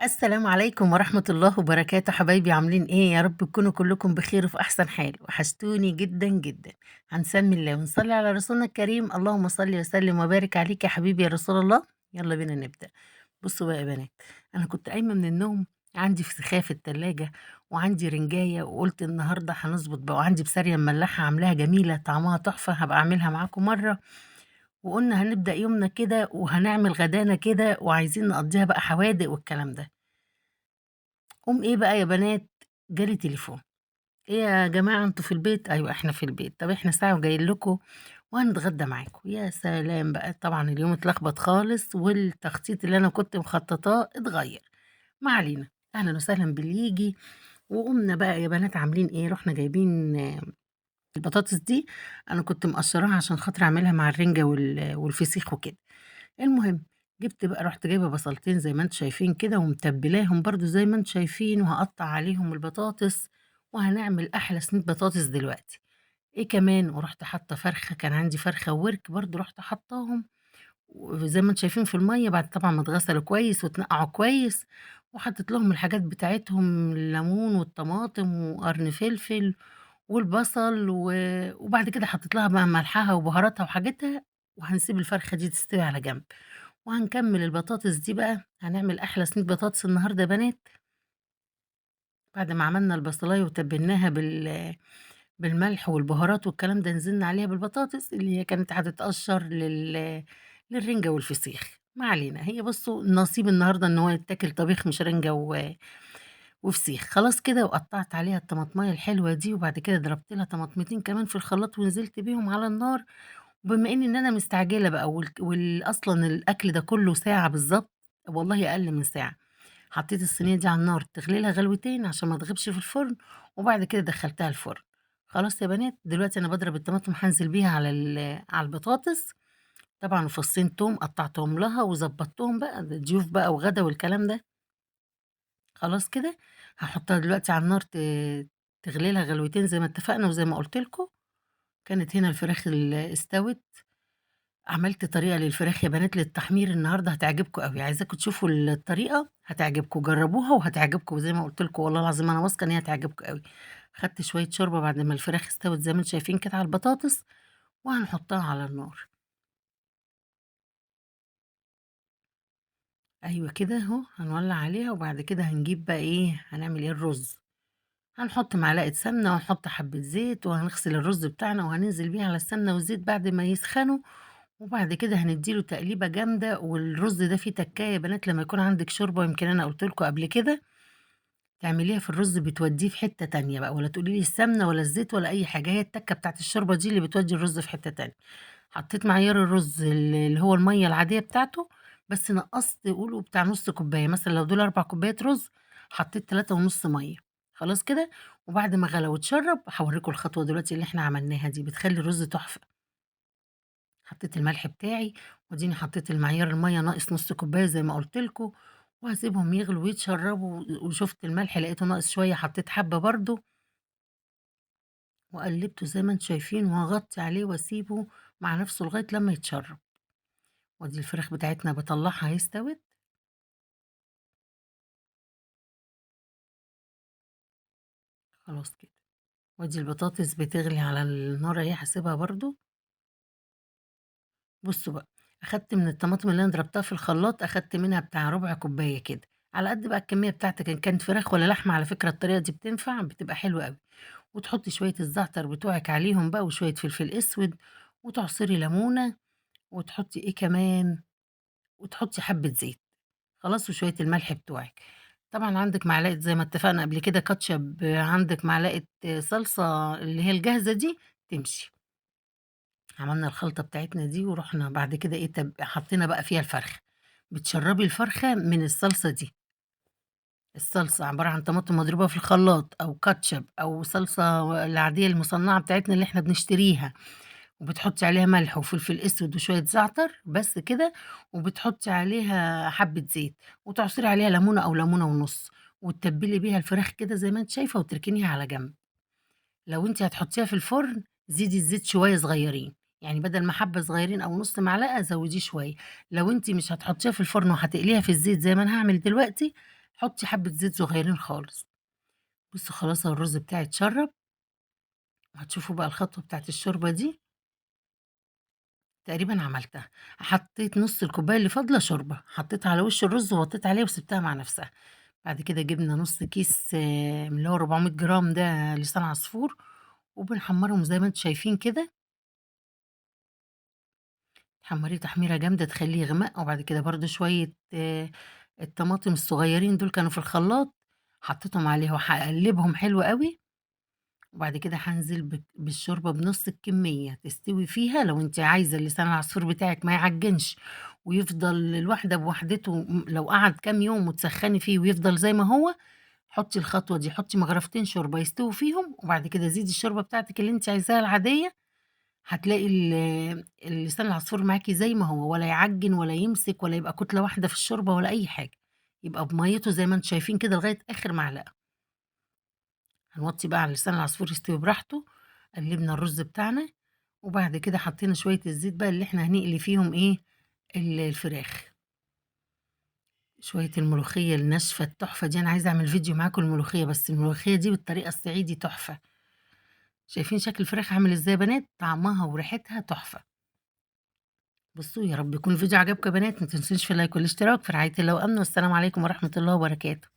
السلام عليكم ورحمة الله وبركاته حبايبي عاملين ايه يا رب تكونوا كلكم بخير وفي احسن حال وحشتوني جدا جدا. هنسمي الله ونصلي على رسولنا الكريم، اللهم صل وسلم وبارك عليك يا حبيبي يا رسول الله. يلا بينا نبدأ. بصوا بقى يا بنات، انا كنت قايمة من النوم، عندي فسيخ في التلاجة وعندي رنجاية، وقلت النهاردة هنظبط بقى، وعندي بسارية مملحة عاملاها جميلة طعمها تحفة، هبقى اعملها معاكم مرة. وقلنا هنبدأ يومنا كده وهنعمل غدانا كده وعايزين نقضيها بقى حوادق والكلام ده. إيه بقى يا بنات، جالي تليفون: "إيه يا جماعة أنتم في البيت؟" "أيوه إحنا في البيت." "طب إحنا ساعة وجايين لكم وهنتغدى معاكم." يا سلام بقى! طبعًا اليوم اتلخبط خالص والتخطيط اللي أنا كنت مخططاه اتغيّر. ما علينا، أهلًا وسهلًا باللي ييجي. وقُمنا بقى يا بنات عاملين إيه، رُحنا جايبين البطاطس دي، أنا كنت مقشّراها عشان خاطر أعملها مع الرنجة والفسيخ وكده. المهم، رُحت جايبة بصلتين زي ما أنتم شايفين كده ومتبّلاهم برضه زي ما أنتم شايفين، وهاقطّع عليهم البطاطس، وهنعمل أحلى صينية بطاطس دلوقتي. إيه كمان، ورُحت حاطّة فرخة، كان عندي فرخة وورك برضه رُحت حاطّاهم وزي ما أنتم شايفين في المَيّة بعد طبعًا ما اتغسلوا كويس واتنقعوا كويس، وحطيت لهم الحاجات بتاعتهم، الليمون والطماطم وقرن فلفل والبصل وبعد كده حطيت لها بقى ملحها وبهاراتها وحاجتها، وهنسيب الفرخة دي تستوي على جنب. وهنكمّل البطاطس دي بقى، هنعمل أحلى صينية بطاطس النهارده يا بنات. بعد ما عملنا البصلاية وتبّلناها بالملح والبهارات والكلام ده، نزلنا عليها بالبطاطس اللي هي كانت هتتقشّر للرنجة والفسيخ. ما علينا، هي بُصّوا النصيب النهارده إن هو يتاكل طبيخ مش رنجة وفسيخ. خلاص كده وقطّعت عليها الطماطماية الحلوة دي، وبعد كده ضربت لها طماطمتين كمان في الخلاط ونزلت بيهم على النار. وبما إن أنا مستعجلة بقى أصلًا الأكل ده كُلّه ساعة بالضبط، والله أقل من ساعة. حطيت الصينية دي على النار تغلي لها غلوتين عشان ما تغيبش في الفرن، وبعد كده دخّلتها الفرن. خلاص يا بنات، دلوقتي أنا باضرب الطماطم هانزل بيها على البطاطس، طبعًا وفصين توم قطّعتهم لها وضبّطتهم بقى، ده ضيوف بقى وغدا والكلام ده. خلاص كده، هاحطها دلوقتي على النار تغلي لها غلوتين زي ما اتفقنا وزي ما قُلت لكم. كانت هنا الفراخ استوت. عملت طريقة للفراخ يا بنات للتحمير النهارده هتعجبكم أوي، عايزاكم تشوفوا الطريقة هتعجبكم، جربوها وهتعجبكم وزي ما قُلت لكم والله العظيم أنا واثقة إن هي هتعجبكم أوي. خدت شوية شوربة بعد ما الفراخ استوت زي ما أنتم شايفين كده على البطاطس، وهنحطها على النار. أيوه كده أهو، هنولّع عليها وبعد كده هنجيب بقى إيه، هنعمل إيه، الرز. هنحط معلقة سمنة ونحط حبة زيت وهنغسل الرز بتاعنا وهننزل بيه على السمنة والزيت بعد ما يسخنوا. وبعد كده هندّي له تقليبة جامدة، والرز ده فيه تكاية يا بنات لمّا يكون عندِك شوربة، يمكن أنا قُلت لكم قبل كده، تعمليها في الرز بتودّيه في حتّة تانية بقى، ولا تقولي لي السمنة ولا الزيت ولا أي حاجة، هي التَّكّة بتاعة الشوربة دي اللي بتودّي الرز في حتّة تانية. حطيت معيار الرز اللي هو المَيّة العادية بتاعته، بس نقّصت قولوا بتاع نُص كوباية، مثلًا لو دول 4 كوبايات رز، حطيت 3 ونُص مَيّة. خلاص كده، وبعد ما غلى واتشرّب هاورّيكم الخطوة دلوقتي اللي إحنا عملناها دي، بتخلّي الرز تحفة. حطيت الملح بتاعي، وأديني حطيت المعيار المَيّة ناقص نُص كوباية زي ما قُلت لكم، وهاسيبهم يغلوا ويتشربوا، وشُفت الملح لقيته ناقص شوية حطيت حبّة برضه، وقلّبته زي ما أنتم شايفين، وهاغطّي عليه واسيبه مع نَفْسه لغاية لمّا يتشرب. وأدي الفراخ بتاعتنا باطلّعها أهي استوت. خلاص كده، وأدي البطاطس بتغلي على النار أهي هاسيبها برضه. بُصّوا بقى، أخدت من الطماطم اللي أنا ضربتها في الخلاط، أخدت منها بتاع ربع كوباية كده، على قد بقى الكمية بتاعتك إن كانت فراخ والّا لحمة، على فكرة الطريقة دي بتنفع، بتبقى حلوة أوي. وتحطّي شوية الزعتر بتوعِك عليهم بقى وشوية فلفل أسود، وتعصري ليمونة، وتحطّي إيه كمان، وتحطّي حبّة زيت. خلاص، وشوية الملح بتوعِك. طبعًا عندِك معلقة زي ما اتفقنا قبل كده كاتشب، عندِك معلقة صلصة اللي هي الجاهزة دي تمشي. عملنا الخلطة بتاعتنا دي ورُحنا بعد كده إيه، حطينا بقى فيها الفرخة. بتشرّبي الفرخة من الصلصة دي. الصلصة عبارة عن طماطم مضروبة في الخلاط أو كاتشب أو صلصة العادية المصنّعة بتاعتنا اللي إحنا بنشتريها، وبتحطّي عليها ملح وفلفل أسود وشوية زعتر بس كده، وبتحطّي عليها حبّة زيت، وتعصري عليها ليمونة أو ليمونة ونُص، وتتبّلي بيها الفراخ كده زي ما أنتِ شايفة وتركنيها على جنب. لو أنتِ هتحطّيها في الفرن زيدي الزيت شوية صغيّرين، يعني بدل ما حبّة صغيّرين أو نُص معلقة زوّديه شوية. لو أنتِ مش هتحطّيها في الفرن وهتقليها في الزيت زي ما أنا هاعمل دلوقتي، حطي حبة زيت صغيرين خالص. بصوا خلاص اهو الرز بتاعي اتشرب. وهتشوفوا بقى الخطوة بتاعت الشوربة دي تقريبا عملتها. حطيت نص الكوباية اللي فاضلة شوربة، حطيتها على وش الرز ووطيت عليه وسبتها مع نفسها. بعد كده جبنا نص كيس من اللي هو 400 جرام ده لسان عصفور، وبنحمرهم زي ما انتم شايفين كده. تحمّريه تحميرة جامدة تخلّيه يغمق، وبعد كده برضه شوية الطماطم الصغيّرين دول كانوا في الخلاط، حطيتهم عليه وهاقلّبهم حلو أوي، وبعد كده هانزل بالشوربة بنُص الكمية تستوي فيها. لو أنتِ عايزة اللسان العصفور بتاعِك ما يعجّنش ويفضل الواحدة بوحدته، لو قعد كام يوم وتسخّني فيه ويفضل زي ما هو، حُطّي الخطوة دي، حُطّي مغرفتين شوربة يستووا فيهم، وبعد كده زيدي الشوربة بتاعتِك اللي أنتِ عايزاها العادية. هتلاقي اللسان العصفور معاكِ زي ما هو، ولا يعجِّن ولا يمسك ولا يبقى كتلة واحدة في الشوربة ولا أي حاجة، يبقى بمَيِّته زي ما أنتم شايفين كده لغاية آخر معلقة. هنوطّي بقى على لسان العصفور يستوي براحته. قلّبنا الرز بتاعنا، وبعد كده حطينا شوية الزيت بقى اللي إحنا هنقلي فيهم إيه، الفراخ. شوية الملوخية الناشفة التحفة دي، أنا عايزة أعمل فيديو معاكم الملوخية، بس الملوخية دي بالطريقة الصعيدي تحفة. شايفين شكل الفراخ عامل إزاي يا بنات؟ طعمها وريحتها تحفة. بصوا يا رب يكون الفيديو عجبكم يا بنات، ما تنسوش في اللايك والاشتراك. في رعاية الله وأمنه، والسلام عليكم ورحمة الله وبركاته.